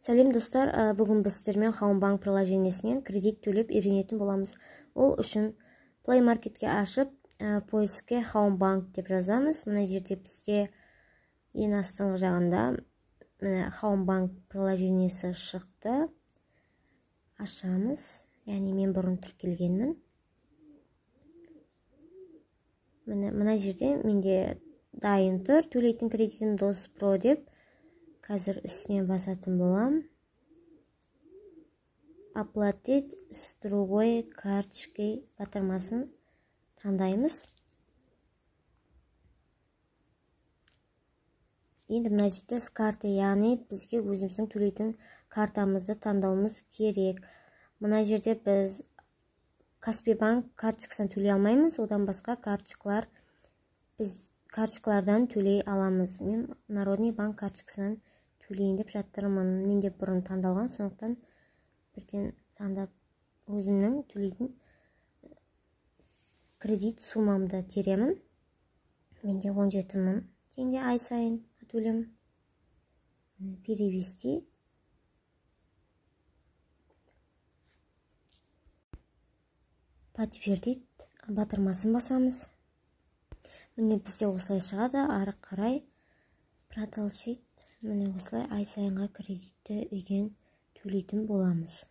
Сәлем достар, бүгін біз сіздермен Homebank приложениесінен кредит төлеп үйренетін боламыз. Ол үшін Play Marketке ашып, поиске Homebank деп жазамыз. Мына жерде бізде ең астыңғы жағында Homebank приложениесі шықты. Ашамыз. Яғни мен бұрын тіркелгенмін. Мына жерде менде дайын тұр. Төлейтін кредитім Дос Про деп. Қазір үстіне басатын болам. Оплатить с другой карточкой батырмасын таңдаймыз. Енді мына жерде с карты, яғни бізге өзіміздің төлейтін картамызды таңдауымыз керек. Мына жерде біз Каспий банк карточкасынан төлей алмаймыз, одан басқа біз карточкалардан төлей аламыз. Мен Народный банк карточкасынан төлейін деп жаттырмын. Менде бұрын таңдалған, сондықтан бірден таңдап өзімнің төлейтін кредит сумамды теремін. Менде 17 000 теңге ай сайын төлем. Перевести. Подтвердить батырмасын басамыз. Міне бізде осылай шығады, ары қарай продолжить. Міне осылай ай сайынға кредитті үйден төлейтін боламыз.